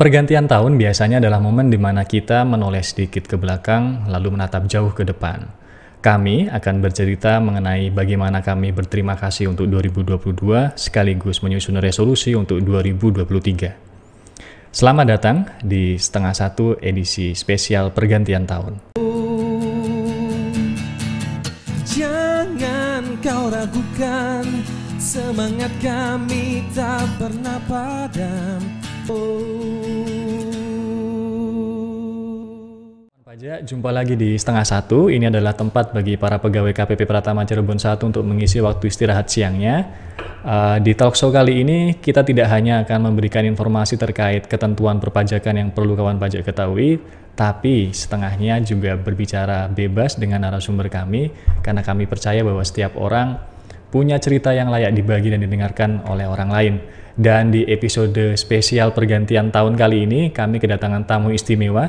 Pergantian tahun biasanya adalah momen di mana kita menoleh sedikit ke belakang lalu menatap jauh ke depan. Kami akan bercerita mengenai bagaimana kami berterima kasih untuk 2022 sekaligus menyusun resolusi untuk 2023. Selamat datang di setengah satu edisi spesial pergantian tahun. Jangan kau ragukan, semangat kami tak pernah padam. Pajak, jumpa lagi di setengah satu. Ini adalah tempat bagi para pegawai KPP Pratama Cirebon 1 untuk mengisi waktu istirahat siangnya. Di talkshow kali ini kita tidak hanya akan memberikan informasi terkait ketentuan perpajakan yang perlu kawan pajak ketahui, tapi setengahnya juga berbicara bebas dengan narasumber kami, karena kami percaya bahwa setiap orang punya cerita yang layak dibagi dan didengarkan oleh orang lain. Dan di episode spesial pergantian tahun kali ini, kami kedatangan tamu istimewa,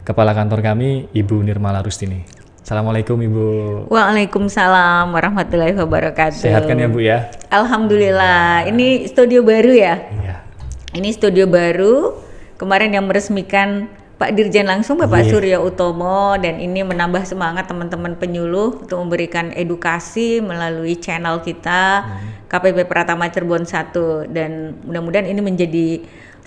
Kepala Kantor kami, Ibu Nirmala Rustini. Assalamualaikum Ibu. Waalaikumsalam warahmatullahi wabarakatuh. Sehat kan ya Bu ya? Alhamdulillah. Ini studio baru ya? Iya. Ini studio baru. Kemarin yang meresmikan Pak Dirjen langsung Bapak Surya Utomo, dan ini menambah semangat teman-teman penyuluh untuk memberikan edukasi melalui channel kita KPP Pratama Cirebon 1, dan mudah-mudahan ini menjadi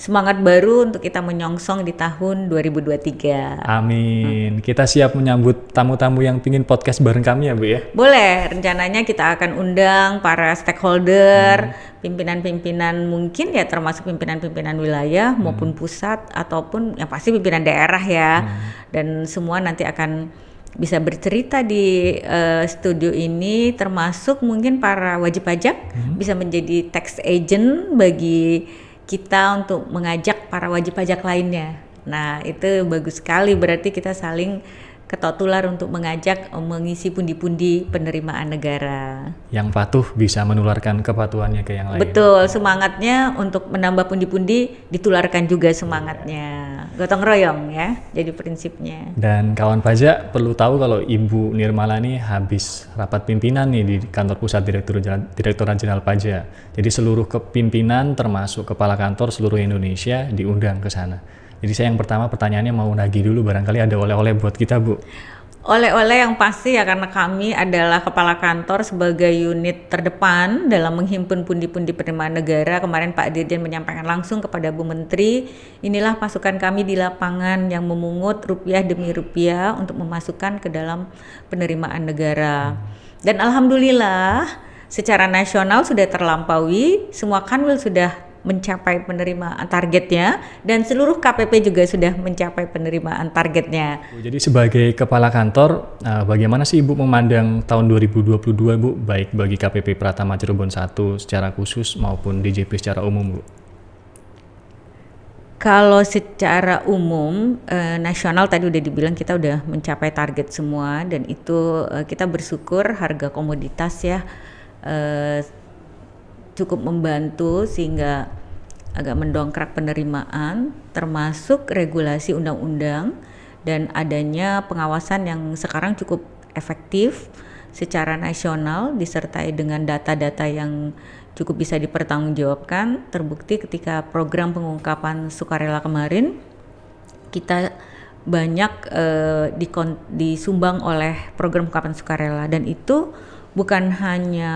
semangat baru untuk kita menyongsong di tahun 2023. Amin. Kita siap menyambut tamu-tamu yang pingin podcast bareng kami ya Bu ya? Boleh, rencananya kita akan undang para stakeholder, pimpinan-pimpinan mungkin ya, termasuk pimpinan-pimpinan wilayah maupun pusat, ataupun yang pasti pimpinan daerah ya. Dan semua nanti akan bisa bercerita di studio ini, termasuk mungkin para wajib pajak bisa menjadi tax agent bagi kita untuk mengajak para wajib pajak lainnya. Nah, itu bagus sekali, berarti kita saling ketok-tular untuk mengajak mengisi pundi-pundi penerimaan negara. Yang patuh bisa menularkan kepatuhannya ke yang lain. Betul, semangatnya untuk menambah pundi-pundi ditularkan juga semangatnya. Gotong royong ya, jadi prinsipnya. Dan kawan pajak perlu tahu kalau Ibu Nirmala ini habis rapat pimpinan nih di kantor pusat Direktorat Jenderal Pajak. Jadi seluruh kepimpinan termasuk kepala kantor seluruh Indonesia diundang ke sana. Jadi saya yang pertama pertanyaannya mau nagih dulu, barangkali ada oleh-oleh buat kita Bu. Oleh-oleh yang pasti ya, karena kami adalah kepala kantor sebagai unit terdepan dalam menghimpun pundi-pundi penerimaan negara. Kemarin Pak Dirjen menyampaikan langsung kepada Bu Menteri, inilah pasukan kami di lapangan yang memungut rupiah demi rupiah untuk memasukkan ke dalam penerimaan negara. Dan alhamdulillah secara nasional sudah terlampaui, semua kanwil sudah mencapai penerimaan targetnya, dan seluruh KPP juga sudah mencapai penerimaan targetnya. Jadi sebagai kepala kantor, bagaimana sih Ibu memandang tahun 2022 Bu, baik bagi KPP Pratama Cirebon 1 secara khusus maupun DJP secara umum Bu? Kalau secara umum nasional tadi udah dibilang kita udah mencapai target semua, dan itu kita bersyukur harga komoditas ya cukup membantu sehingga agak mendongkrak penerimaan, termasuk regulasi undang-undang dan adanya pengawasan yang sekarang cukup efektif secara nasional disertai dengan data-data yang cukup bisa dipertanggungjawabkan. Terbukti ketika program pengungkapan sukarela kemarin kita banyak disumbang oleh program pengungkapan sukarela, dan itu bukan hanya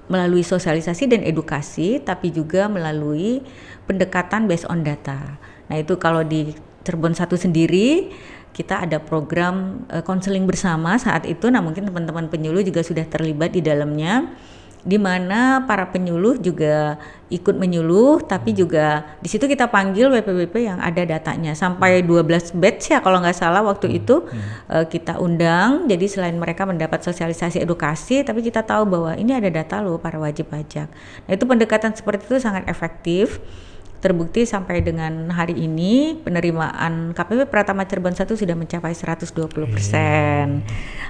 melalui sosialisasi dan edukasi, tapi juga melalui pendekatan based on data. Nah itu kalau di Cirebon 1 sendiri, kita ada program konseling bersama saat itu. Nah mungkin teman-teman penyuluh juga sudah terlibat di dalamnya, di mana para penyuluh juga ikut menyuluh, tapi juga di situ kita panggil WP-WP yang ada datanya sampai 12 batch ya kalau nggak salah waktu itu kita undang. Jadi selain mereka mendapat sosialisasi edukasi, tapi kita tahu bahwa ini ada data loh para wajib pajak. Nah itu pendekatan seperti itu sangat efektif. Terbukti sampai dengan hari ini penerimaan KPP Pratama Cirebon 1 sudah mencapai 120%.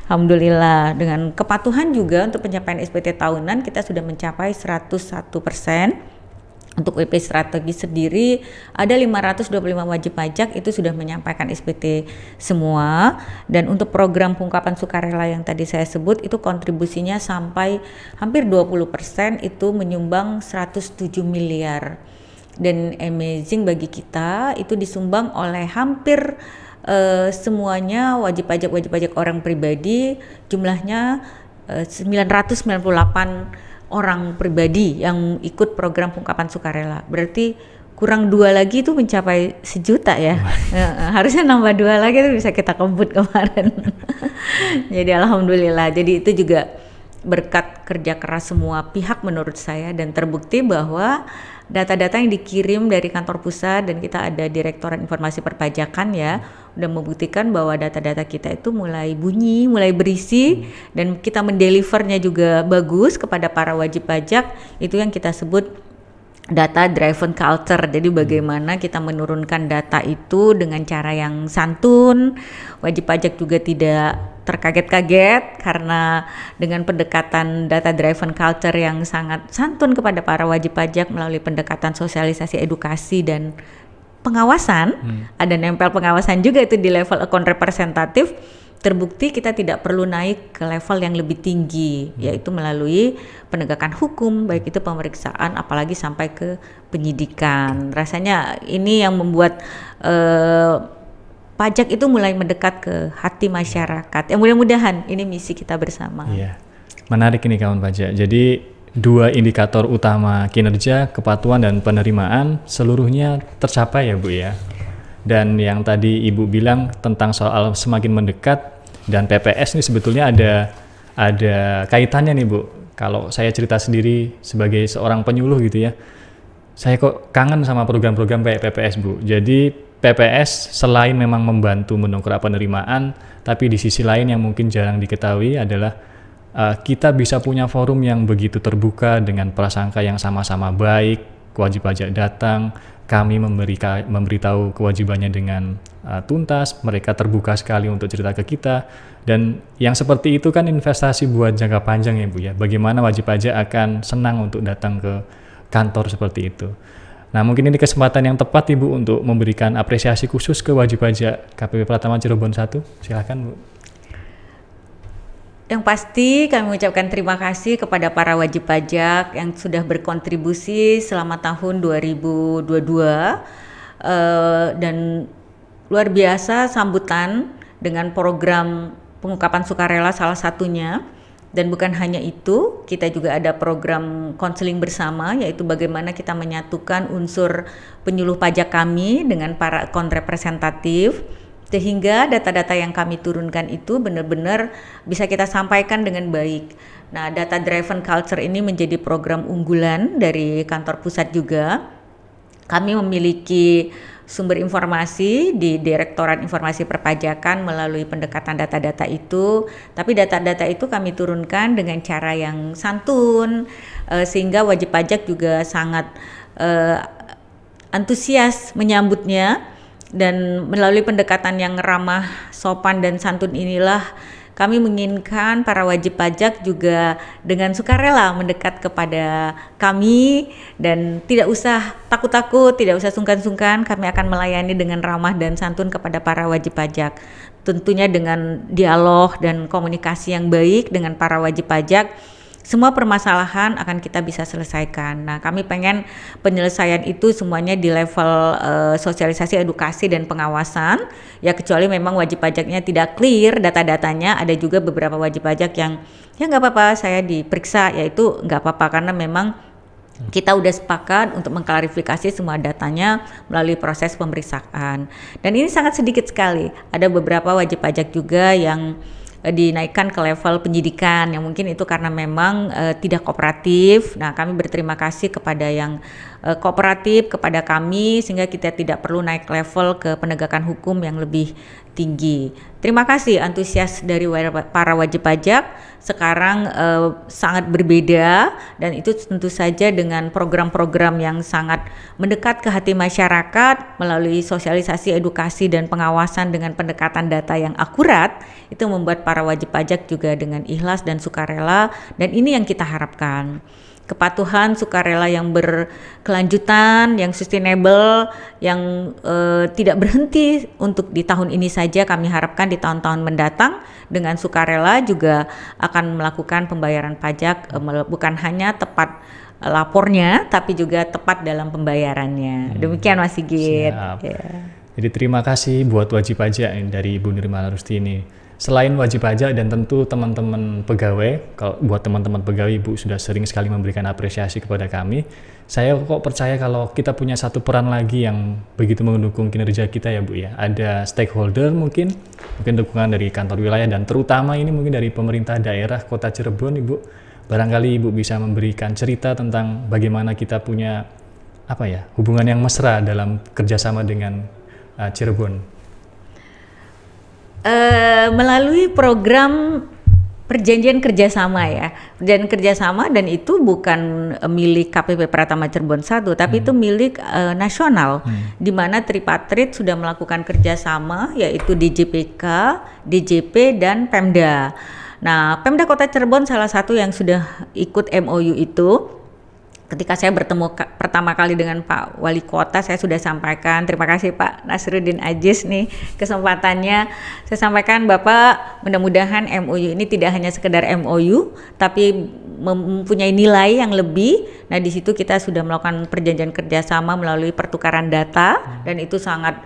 Alhamdulillah, dengan kepatuhan juga untuk pencapaian SPT tahunan kita sudah mencapai 101%. Untuk WP strategi sendiri ada 525 wajib pajak itu sudah menyampaikan SPT semua, dan untuk program pengungkapan sukarela yang tadi saya sebut itu kontribusinya sampai hampir 20%, itu menyumbang 107 miliar. dan amazing bagi kita itu disumbang oleh hampir semuanya wajib pajak orang pribadi, jumlahnya 998 orang pribadi yang ikut program pengungkapan sukarela. Berarti kurang 2 lagi itu mencapai 1 juta ya. Harusnya nambah 2 lagi itu bisa kita kebut kemarin. Jadi alhamdulillah. Jadi itu juga berkat kerja keras semua pihak menurut saya, dan terbukti bahwa data-data yang dikirim dari kantor pusat, dan kita ada Direktorat Informasi Perpajakan ya, udah membuktikan bahwa data-data kita itu mulai bunyi, mulai berisi, dan kita mendelivernya juga bagus kepada para wajib pajak. Itu yang kita sebut data driven culture. Jadi bagaimana kita menurunkan data itu dengan cara yang santun, wajib pajak juga tidak terkaget-kaget karena dengan pendekatan data driven culture yang sangat santun kepada para wajib pajak melalui pendekatan sosialisasi, edukasi, dan pengawasan. Ada nempel pengawasan juga itu di level account representatif. Terbukti kita tidak perlu naik ke level yang lebih tinggi, yaitu melalui penegakan hukum, baik itu pemeriksaan apalagi sampai ke penyidikan. Rasanya ini yang membuat pajak itu mulai mendekat ke hati masyarakat. Ya, mudah-mudahan ini misi kita bersama. Iya, menarik ini kawan pajak. Jadi 2 indikator utama kinerja, kepatuhan dan penerimaan seluruhnya tercapai ya Bu ya. Dan yang tadi Ibu bilang tentang soal semakin mendekat dan PPS ini sebetulnya ada kaitannya nih Bu. Kalau saya cerita sendiri sebagai seorang penyuluh gitu ya, saya kok kangen sama program-program kayak PPS Bu. Jadi PPS selain memang membantu mendongkrak penerimaan, tapi di sisi lain yang mungkin jarang diketahui adalah kita bisa punya forum yang begitu terbuka dengan prasangka yang sama-sama baik, wajib pajak datang, kami memberitahu kewajibannya dengan tuntas, mereka terbuka sekali untuk cerita ke kita, dan yang seperti itu kan investasi buat jangka panjang ya Bu ya. Bagaimana wajib pajak akan senang untuk datang ke kantor seperti itu. Nah, mungkin ini kesempatan yang tepat Ibu untuk memberikan apresiasi khusus ke wajib pajak KPP Pratama Cirebon 1. Silakan Bu. Yang pasti kami mengucapkan terima kasih kepada para wajib pajak yang sudah berkontribusi selama tahun 2022 dan luar biasa sambutan dengan program pengungkapan sukarela salah satunya. Dan bukan hanya itu, kita juga ada program konseling bersama, yaitu bagaimana kita menyatukan unsur penyuluh pajak kami dengan para account representatif, sehingga data-data yang kami turunkan itu benar-benar bisa kita sampaikan dengan baik. Nah, data driven culture ini menjadi program unggulan dari kantor pusat juga. Kami memiliki sumber informasi di Direktorat Informasi Perpajakan melalui pendekatan data-data itu, tapi data-data itu kami turunkan dengan cara yang santun, sehingga wajib pajak juga sangat antusias menyambutnya, dan melalui pendekatan yang ramah, sopan dan santun inilah kami menginginkan para wajib pajak juga dengan sukarela mendekat kepada kami, dan tidak usah takut-takut, tidak usah sungkan-sungkan, kami akan melayani dengan ramah dan santun kepada para wajib pajak. Tentunya dengan dialog dan komunikasi yang baik dengan para wajib pajak, semua permasalahan akan kita bisa selesaikan. Nah, kami pengen penyelesaian itu semuanya di level sosialisasi, edukasi, dan pengawasan. Ya, kecuali memang wajib pajaknya tidak clear data-datanya, ada juga beberapa wajib pajak yang ya nggak apa-apa saya diperiksa, yaitu nggak apa-apa karena memang kita udah sepakat untuk mengklarifikasi semua datanya melalui proses pemeriksaan. Dan ini sangat sedikit sekali. Ada beberapa wajib pajak juga yang dinaikkan ke level penyidikan yang mungkin itu karena memang tidak kooperatif. Nah, kami berterima kasih kepada yang kooperatif kepada kami sehingga kita tidak perlu naik level ke penegakan hukum yang lebih tinggi. Terima kasih antusias dari para wajib pajak. Sekarang sangat berbeda, dan itu tentu saja dengan program-program yang sangat mendekat ke hati masyarakat melalui sosialisasi, edukasi, dan pengawasan dengan pendekatan data yang akurat. Itu membuat para wajib pajak juga dengan ikhlas dan sukarela, dan ini yang kita harapkan. Kepatuhan, sukarela yang berkelanjutan, yang sustainable, yang tidak berhenti untuk di tahun ini saja. Kami harapkan di tahun-tahun mendatang dengan sukarela juga akan melakukan pembayaran pajak bukan hanya tepat lapornya, tapi juga tepat dalam pembayarannya. Demikian Mas Sigit. Siap. Ya. Jadi terima kasih buat wajib pajak dari Ibu Nirmala Rusti ini. Selain wajib pajak dan tentu teman-teman pegawai, kalau buat teman-teman pegawai Ibu sudah sering sekali memberikan apresiasi kepada kami. Saya kok percaya kalau kita punya satu peran lagi yang begitu mendukung kinerja kita ya Bu ya. Ada stakeholder mungkin dukungan dari kantor wilayah dan terutama ini mungkin dari pemerintah daerah Kota Cirebon Ibu. Barangkali Ibu bisa memberikan cerita tentang bagaimana kita punya hubungan yang mesra dalam kerjasama dengan Cirebon. Melalui program perjanjian kerjasama ya, perjanjian kerjasama, dan itu bukan milik KPP Pratama Cirebon 1, tapi itu milik nasional, di mana Tripartit sudah melakukan kerjasama yaitu DJPK, DJP, dan Pemda. Nah, Pemda Kota Cirebon salah satu yang sudah ikut MOU itu. Ketika saya bertemu pertama kali dengan Pak Wali Kota, saya sudah sampaikan, terima kasih Pak Nasruddin Aziz nih kesempatannya. Saya sampaikan Bapak, mudah-mudahan MOU ini tidak hanya sekedar MOU, tapi mempunyai nilai yang lebih. Nah, di situ kita sudah melakukan perjanjian kerjasama melalui pertukaran data, dan itu sangat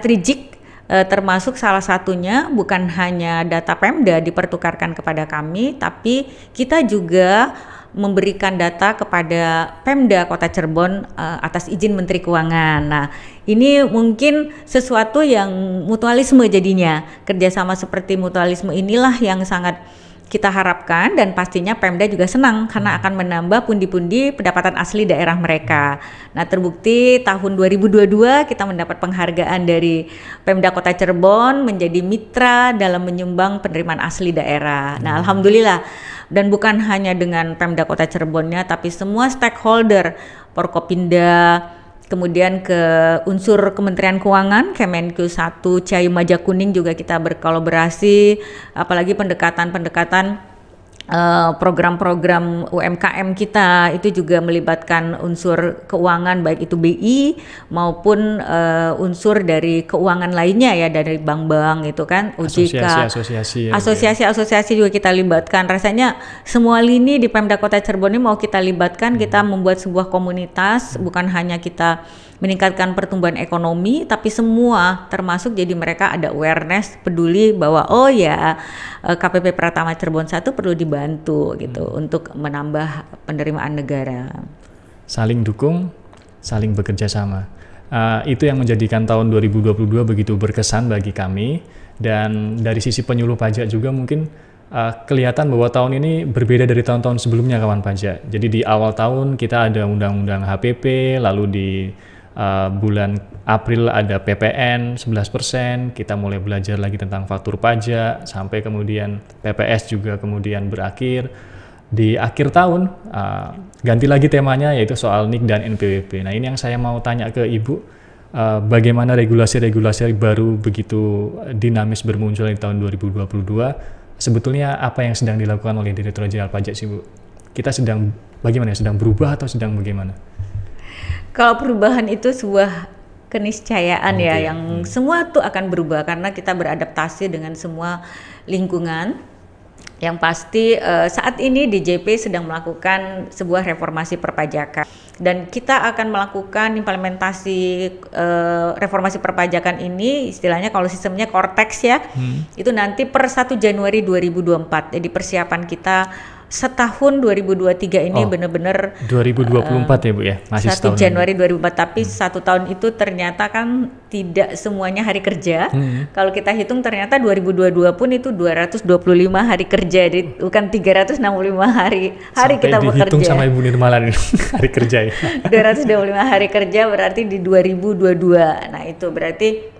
rigid. Termasuk salah satunya bukan hanya data Pemda dipertukarkan kepada kami, tapi kita juga memberikan data kepada Pemda Kota Cirebon atas izin Menteri Keuangan. Nah, ini mungkin sesuatu yang mutualisme jadinya. Kerjasama seperti mutualisme inilah yang sangat kita harapkan, dan pastinya Pemda juga senang karena akan menambah pundi-pundi pendapatan asli daerah mereka. Nah, terbukti tahun 2022 kita mendapat penghargaan dari Pemda Kota Cirebon menjadi mitra dalam menyumbang penerimaan asli daerah. Nah, alhamdulillah, dan bukan hanya dengan Pemda Kota Cirebonnya, tapi semua stakeholder, Forkopimda, kemudian ke unsur Kementerian Keuangan, Kemenku 1, Ciayu Majakuning juga kita berkolaborasi, apalagi pendekatan program-program UMKM kita itu juga melibatkan unsur keuangan, baik itu BI maupun unsur dari keuangan lainnya ya, dari bank-bank itu kan, OJK, asosiasi juga kita libatkan. Rasanya semua lini di Pemda Kota Cirebon ini mau kita libatkan. Kita membuat sebuah komunitas, bukan hanya kita meningkatkan pertumbuhan ekonomi, tapi semua termasuk jadi mereka ada awareness, peduli bahwa KPP Pratama Cirebon 1 perlu dibantu gitu untuk menambah penerimaan negara. Saling dukung, saling bekerja sama. Itu yang menjadikan tahun 2022 begitu berkesan bagi kami, dan dari sisi penyuluh pajak juga mungkin kelihatan bahwa tahun ini berbeda dari tahun-tahun sebelumnya kawan pajak. Jadi di awal tahun kita ada undang-undang HPP, lalu di bulan April ada PPN 11%, kita mulai belajar lagi tentang faktur pajak, sampai kemudian PPS juga kemudian berakhir. Di akhir tahun ganti lagi temanya, yaitu soal NIK dan NPWP. Nah, ini yang saya mau tanya ke Ibu, bagaimana regulasi-regulasi baru begitu dinamis bermuncul di tahun 2022, sebetulnya apa yang sedang dilakukan oleh Direktorat Jenderal Pajak sih Bu? Kita sedang bagaimana, sedang berubah atau sedang bagaimana? Kalau perubahan itu sebuah keniscayaan yang semua tuh akan berubah karena kita beradaptasi dengan semua lingkungan. Yang pasti saat ini DJP sedang melakukan sebuah reformasi perpajakan, dan kita akan melakukan implementasi reformasi perpajakan ini, istilahnya kalau sistemnya Cortex ya, itu nanti per 1 Januari 2024. Jadi persiapan kita setahun 2023 ini benar-benar 2024 ya Bu ya, masih 1 Januari 2024, tapi satu tahun itu ternyata kan tidak semuanya hari kerja. Kalau kita hitung ternyata 2022 pun itu 225 hari kerja, jadi bukan 365 hari kita bekerja. Dihitung sama Ibu Nirmala hari kerja ya. 225 hari kerja berarti di 2022. Nah, itu berarti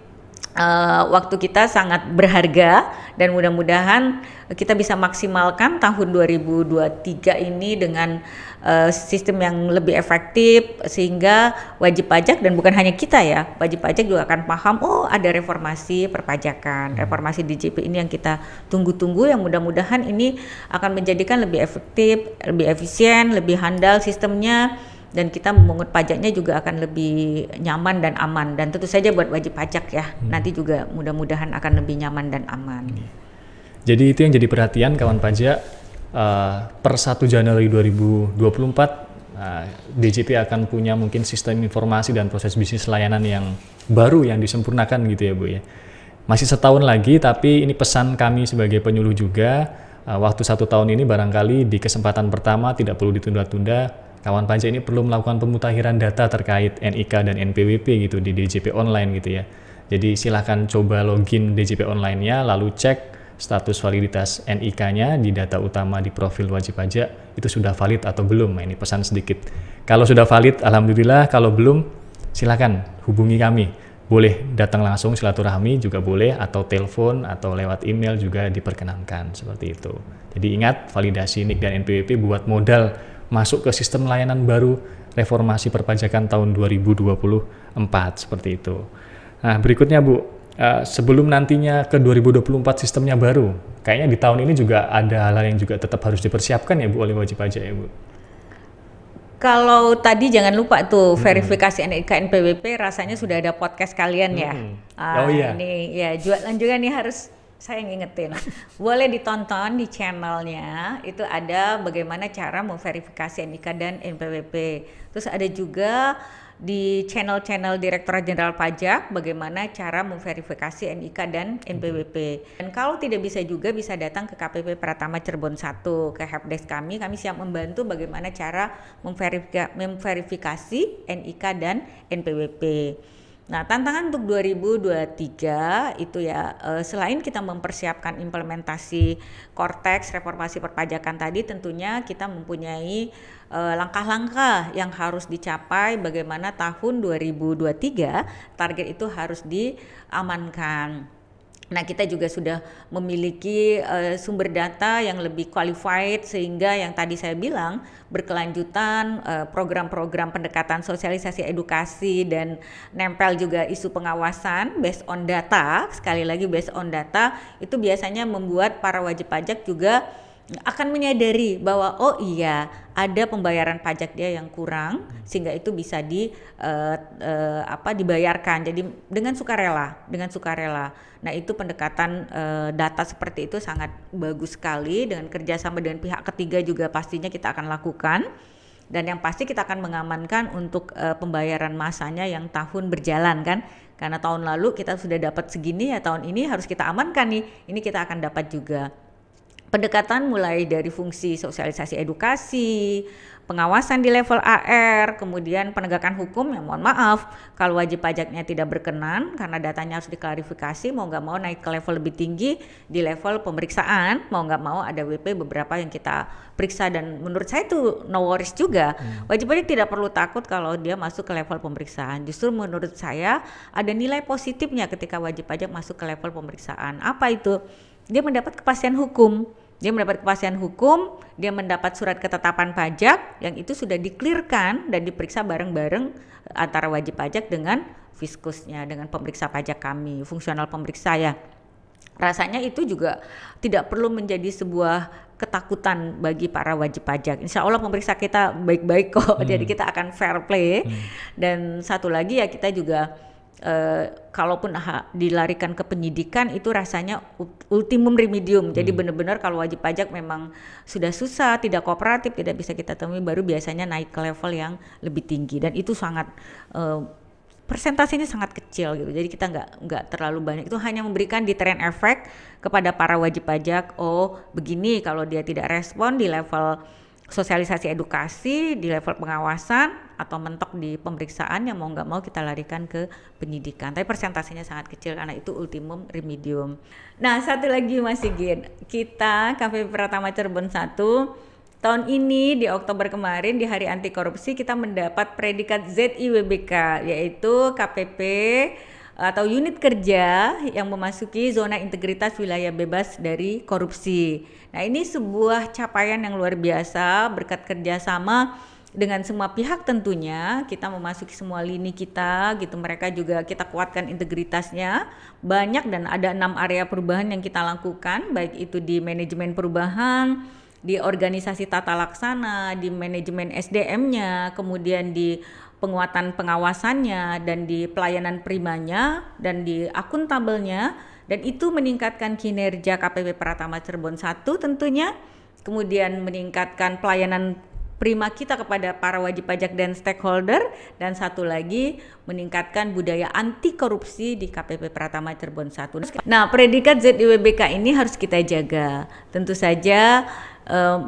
waktu kita sangat berharga, dan mudah-mudahan kita bisa maksimalkan tahun 2023 ini dengan sistem yang lebih efektif, sehingga wajib pajak, dan bukan hanya kita ya, wajib pajak juga akan paham, ada reformasi perpajakan, reformasi DJP ini yang kita tunggu-tunggu, yang mudah-mudahan ini akan menjadikan lebih efektif, lebih efisien, lebih handal sistemnya, dan kita memungut pajaknya juga akan lebih nyaman dan aman, dan tentu saja buat wajib pajak ya, nanti juga mudah-mudahan akan lebih nyaman dan aman. Jadi itu yang jadi perhatian kawan pajak, per 1 Januari 2024 DJP akan punya mungkin sistem informasi dan proses bisnis layanan yang baru yang disempurnakan gitu ya Bu ya. Masih setahun lagi, tapi ini pesan kami sebagai penyuluh juga, waktu 1 tahun ini barangkali di kesempatan pertama tidak perlu ditunda-tunda, kawan pajak ini perlu melakukan pemutahiran data terkait NIK dan NPWP gitu di DJP online gitu ya. Jadi silahkan coba login DJP online-nya, lalu cek status validitas NIK-nya di data utama di profil wajib pajak itu sudah valid atau belum. Nah, ini pesan sedikit. Kalau sudah valid, alhamdulillah. Kalau belum, silakan hubungi kami. Boleh datang langsung silaturahmi juga boleh, atau telepon atau lewat email juga diperkenankan seperti itu. Jadi ingat, validasi NIK dan NPWP buat modal masuk ke sistem layanan baru reformasi perpajakan tahun 2024 seperti itu. Nah, berikutnya Bu. Sebelum nantinya ke 2024 sistemnya baru, kayaknya di tahun ini juga ada hal-hal yang juga tetap harus dipersiapkan ya Bu oleh wajib pajak ya Bu. Kalau tadi jangan lupa tuh verifikasi NIK NPWP, rasanya sudah ada podcast kalian ya. Oh iya. Ini ya jualan juga nih, harus saya ngingetin. Boleh ditonton di channelnya, itu ada bagaimana cara memverifikasi NIK dan NPWP. Terus ada juga di channel-channel Direktorat Jenderal Pajak bagaimana cara memverifikasi NIK dan NPWP. Dan kalau tidak bisa juga bisa datang ke KPP Pratama Cirebon 1, ke helpdesk kami siap membantu bagaimana cara memverifikasi NIK dan NPWP. Nah, tantangan untuk 2023 itu ya, selain kita mempersiapkan implementasi Cortex reformasi perpajakan tadi, tentunya kita mempunyai langkah-langkah yang harus dicapai bagaimana tahun 2023 target itu harus diamankan. Nah, kita juga sudah memiliki sumber data yang lebih qualified, sehingga yang tadi saya bilang berkelanjutan, program-program pendekatan sosialisasi edukasi dan nempel juga isu pengawasan based on data. Sekali lagi based on data itu biasanya membuat para wajib pajak juga akan menyadari bahwa oh iya ada pembayaran pajak dia yang kurang, sehingga itu bisa dibayarkan. Jadi dengan sukarela. Nah, itu pendekatan data seperti itu sangat bagus sekali, dengan kerjasama dengan pihak ketiga juga pastinya kita akan lakukan. Dan yang pasti kita akan mengamankan untuk pembayaran masanya yang tahun berjalan kan. Karena tahun lalu kita sudah dapat segini, ya tahun ini harus kita amankan nih. Ini kita akan dapat juga. Pendekatan mulai dari fungsi sosialisasi edukasi, pengawasan di level AR, kemudian penegakan hukum yang mohon maaf kalau wajib pajaknya tidak berkenan karena datanya harus diklarifikasi, mau nggak mau naik ke level lebih tinggi di level pemeriksaan, mau nggak mau ada WP beberapa yang kita periksa, dan menurut saya itu no worries juga. Wajib pajak tidak perlu takut kalau dia masuk ke level pemeriksaan. Justru menurut saya ada nilai positifnya ketika wajib pajak masuk ke level pemeriksaan. Apa itu? Dia mendapat kepastian hukum. Dia mendapat surat ketetapan pajak yang itu sudah di-clearkan dan diperiksa bareng-bareng antara wajib pajak dengan fiskusnya, dengan pemeriksa pajak kami, fungsional pemeriksa ya. Rasanya itu juga tidak perlu menjadi sebuah ketakutan bagi para wajib pajak. Insya Allah pemeriksa kita baik-baik kok, jadi kita akan fair play. Dan satu lagi ya, kita juga kalaupun dilarikan ke penyidikan itu rasanya ultimum remedium. Jadi benar-benar kalau wajib pajak memang sudah susah, tidak kooperatif, tidak bisa kita temui, baru biasanya naik ke level yang lebih tinggi, dan itu sangat persentasenya sangat kecil gitu. Jadi kita nggak terlalu banyak. Itu hanya memberikan deterrent effect kepada para wajib pajak. Oh begini, kalau dia tidak respon di level sosialisasi edukasi, di level pengawasan, atau mentok di pemeriksaan, yang mau nggak mau kita larikan ke penyidikan. Tapi persentasenya sangat kecil karena itu ultimum remedium. Nah, satu lagi Mas Sigit, kita KPP Pratama Cirebon 1 tahun ini di Oktober kemarin di Hari Anti Korupsi kita mendapat predikat ZIWBK, yaitu KPP atau unit kerja yang memasuki zona integritas wilayah bebas dari korupsi. Nah, ini sebuah capaian yang luar biasa berkat kerjasama dengan semua pihak. Tentunya kita memasuki semua lini kita gitu, mereka juga kita kuatkan integritasnya banyak, dan ada 6 area perubahan yang kita lakukan, baik itu di manajemen perubahan, di organisasi tata laksana, di manajemen SDM-nya, kemudian di penguatan pengawasannya, dan di pelayanan primanya, dan di akuntabelnya, dan itu meningkatkan kinerja KPP Pratama Cirebon 1 tentunya, kemudian meningkatkan pelayanan prima kita kepada para wajib pajak dan stakeholder, dan satu lagi meningkatkan budaya anti korupsi di KPP Pratama Cirebon 1. Nah, predikat ZIWBK ini harus kita jaga. Tentu saja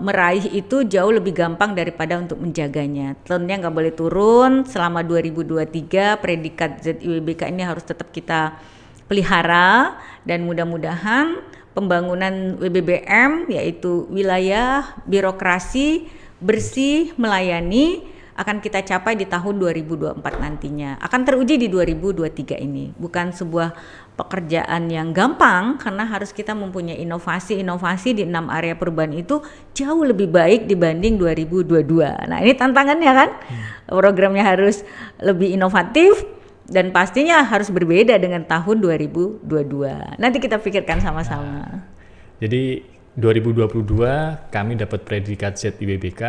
meraih itu jauh lebih gampang daripada untuk menjaganya. Tentunya nggak boleh turun. Selama 2023 predikat ZIWBK ini harus tetap kita pelihara, dan mudah-mudahan pembangunan WBBM, yaitu wilayah birokrasi bersih melayani, akan kita capai di tahun 2024 nantinya. Akan teruji di 2023 ini. Bukan sebuah pekerjaan yang gampang, karena harus kita mempunyai inovasi-inovasi di 6 area perubahan itu jauh lebih baik dibanding 2022. Nah, ini tantangannya kan. Programnya harus lebih inovatif dan pastinya harus berbeda dengan tahun 2022. Nanti kita pikirkan sama-sama. Jadi 2022 kami dapat predikat ZIWBK.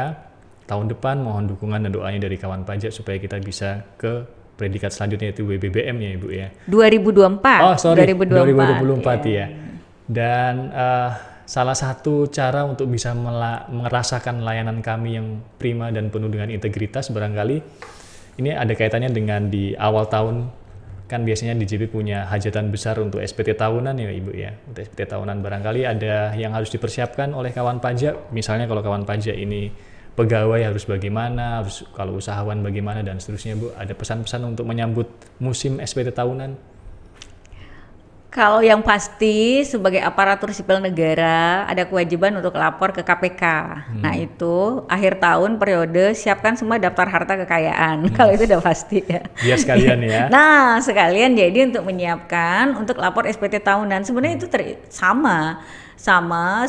Tahun depan mohon dukungan dan doanya dari kawan pajak supaya kita bisa ke predikat selanjutnya, yaitu WBBM ya Ibu ya. 2024. Oh sorry, 2024 ya. Dan salah satu cara untuk bisa merasakan layanan kami yang prima dan penuh dengan integritas, barangkali ini ada kaitannya dengan di awal tahun. Kan biasanya DJP punya hajatan besar untuk SPT tahunan ya Ibu ya. Untuk SPT tahunan barangkali ada yang harus dipersiapkan oleh kawan pajak. Misalnya kalau kawan pajak ini pegawai harus bagaimana, harus kalau usahawan bagaimana dan seterusnya Bu. Ada pesan-pesan untuk menyambut musim SPT tahunan? Kalau yang pasti sebagai aparatur sipil negara ada kewajiban untuk lapor ke KPK. Nah itu akhir tahun periode siapkan semua daftar harta kekayaan. Kalau itu udah pasti ya. Biar sekalian ya. Nah sekalian jadi untuk menyiapkan untuk lapor SPT tahunan. Sebenarnya itu sama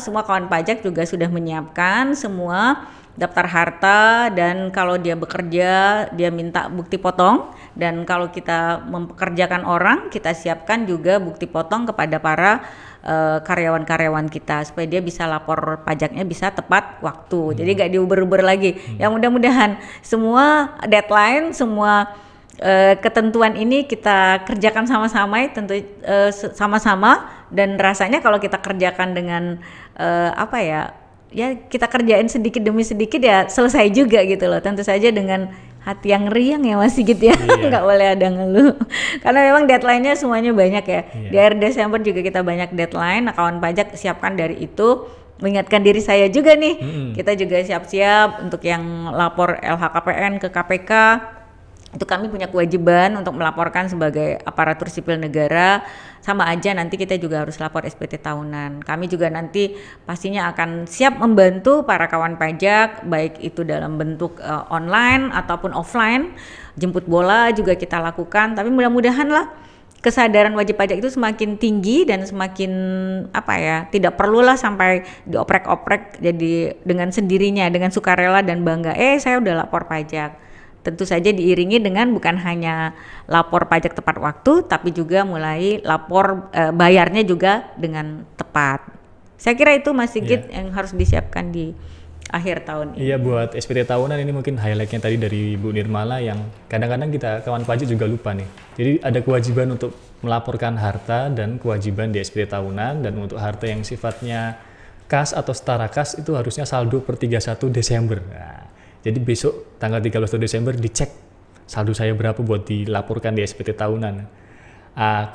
semua kawan pajak juga sudah menyiapkan semua daftar harta, dan kalau dia bekerja dia minta bukti potong, dan kalau kita mempekerjakan orang kita siapkan juga bukti potong kepada para karyawan-karyawan kita supaya dia bisa lapor pajaknya bisa tepat waktu. Jadi gak diuber-uber lagi. Yang mudah-mudahan semua deadline, semua ketentuan ini kita kerjakan sama-sama, tentu sama-sama, dan rasanya kalau kita kerjakan dengan ya kita kerjain sedikit demi sedikit ya selesai juga gitu loh. Tentu saja dengan hati yang riang ya Mas Sigit ya. Nggak boleh ada ngeluh karena memang deadline-nya semuanya banyak ya. Di akhir Desember juga kita banyak deadline. Nah, kawan pajak siapkan dari itu, mengingatkan diri saya juga nih. Kita juga siap-siap untuk yang lapor LHKPN ke KPK. Itu kami punya kewajiban untuk melaporkan sebagai aparatur sipil negara. Sama aja nanti kita juga harus lapor SPT tahunan. Kami juga nanti pastinya akan siap membantu para kawan pajak, baik itu dalam bentuk online ataupun offline. Jemput bola juga kita lakukan, tapi mudah-mudahan lah kesadaran wajib pajak itu semakin tinggi dan semakin tidak perlulah sampai dioprek-oprek, jadi dengan sendirinya, dengan sukarela dan bangga, saya udah lapor pajak. Tentu saja diiringi dengan bukan hanya lapor pajak tepat waktu, tapi juga mulai lapor bayarnya juga dengan tepat. Saya kira itu Mas Sigit yang harus disiapkan di akhir tahun ini. Iya, buat SPT tahunan ini mungkin highlight-nya tadi dari Bu Nirmala yang kadang-kadang kita kawan pajak juga lupa nih. Jadi ada kewajiban untuk melaporkan harta dan kewajiban di SPT tahunan, dan untuk harta yang sifatnya kas atau setara kas itu harusnya saldo per 31 Desember. Nah, jadi besok tanggal 31 Desember dicek saldo saya berapa buat dilaporkan di SPT tahunan.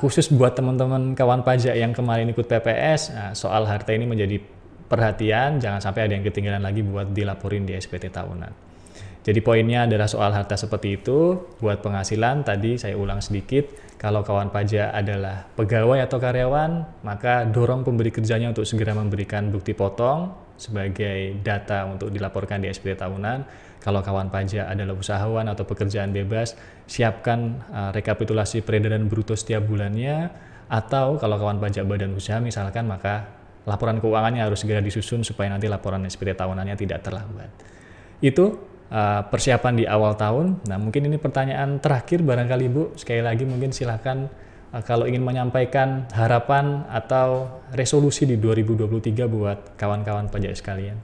Khusus buat teman-teman kawan pajak yang kemarin ikut PPS, soal harta ini menjadi perhatian, jangan sampai ada yang ketinggalan lagi buat dilaporin di SPT tahunan. Jadi poinnya adalah soal harta seperti itu. Buat penghasilan tadi saya ulang sedikit, kalau kawan pajak adalah pegawai atau karyawan, maka dorong pemberi kerjanya untuk segera memberikan bukti potong sebagai data untuk dilaporkan di SPT tahunan. Kalau kawan pajak adalah usahawan atau pekerjaan bebas, siapkan rekapitulasi peredaran bruto setiap bulannya, atau kalau kawan pajak badan usaha misalkan, maka laporan keuangannya harus segera disusun supaya nanti laporan SPT tahunannya tidak terlambat. Itu persiapan di awal tahun. Nah, mungkin ini pertanyaan terakhir barangkali Bu, sekali lagi mungkin silahkan kalau ingin menyampaikan harapan atau resolusi di 2023 buat kawan-kawan pajak sekalian.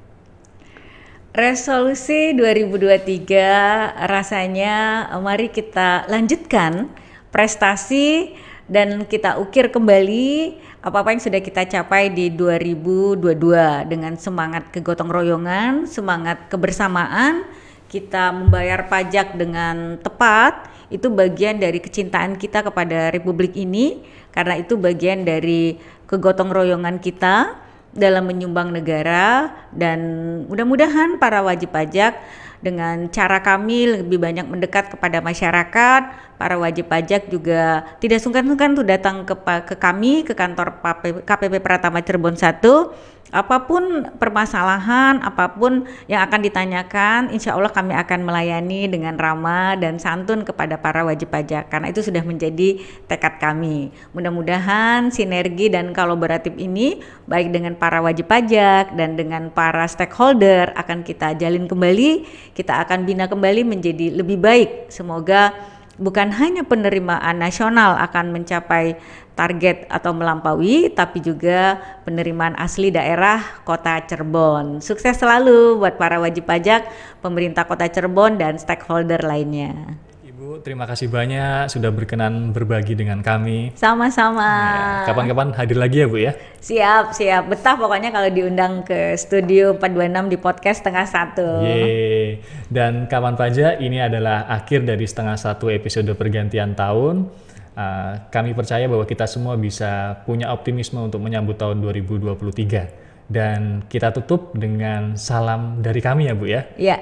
Resolusi 2023 rasanya mari kita lanjutkan prestasi dan kita ukir kembali apa-apa yang sudah kita capai di 2022 dengan semangat kegotong royongan, semangat kebersamaan, kita membayar pajak dengan tepat. Itu bagian dari kecintaan kita kepada Republik ini, karena itu bagian dari kegotong royongan kita dalam menyumbang negara, dan mudah-mudahan para wajib pajak dengan cara kami lebih banyak mendekat kepada masyarakat, para wajib pajak juga tidak sungkan-sungkan tuh datang ke kami, ke kantor KPP Pratama Cirebon 1. Apapun permasalahan, apapun yang akan ditanyakan, insya Allah kami akan melayani dengan ramah dan santun kepada para wajib pajak, karena itu sudah menjadi tekad kami. Mudah-mudahan sinergi dan kolaboratif ini baik dengan para wajib pajak dan dengan para stakeholder akan kita jalin kembali, kita akan bina kembali menjadi lebih baik. Semoga bukan hanya penerimaan nasional akan mencapai target atau melampaui, tapi juga penerimaan asli daerah Kota Cirebon. Sukses selalu buat para wajib pajak, pemerintah Kota Cirebon, dan stakeholder lainnya. Ibu, terima kasih banyak sudah berkenan berbagi dengan kami. Sama-sama. Ya, kapan-kapan hadir lagi ya Bu ya? Siap. Betah pokoknya kalau diundang ke studio 426 di podcast 12:30. Yeay. Dan kawan pajak, ini adalah akhir dari 12:30 episode pergantian tahun. Kami percaya bahwa kita semua bisa punya optimisme untuk menyambut tahun 2023. Dan kita tutup dengan salam dari kami ya Bu ya. Iya.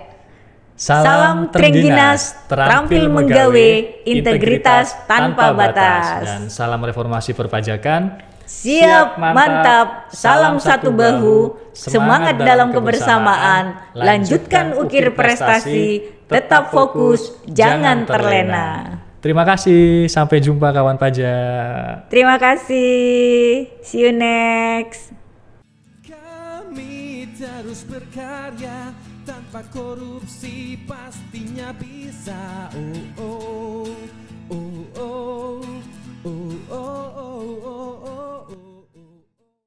Salam Trengginas, terampil menggawe, integritas tanpa batas. Dan salam reformasi perpajakan. Siap, mantap, salam satu bahu, semangat dalam kebersamaan, lanjutkan ukir prestasi, tetap fokus, jangan terlena. Terima kasih, sampai jumpa kawan pajak. Terima kasih, see you next. Kami terus berkarya tanpa korupsi, pastinya bisa. Oh, oh.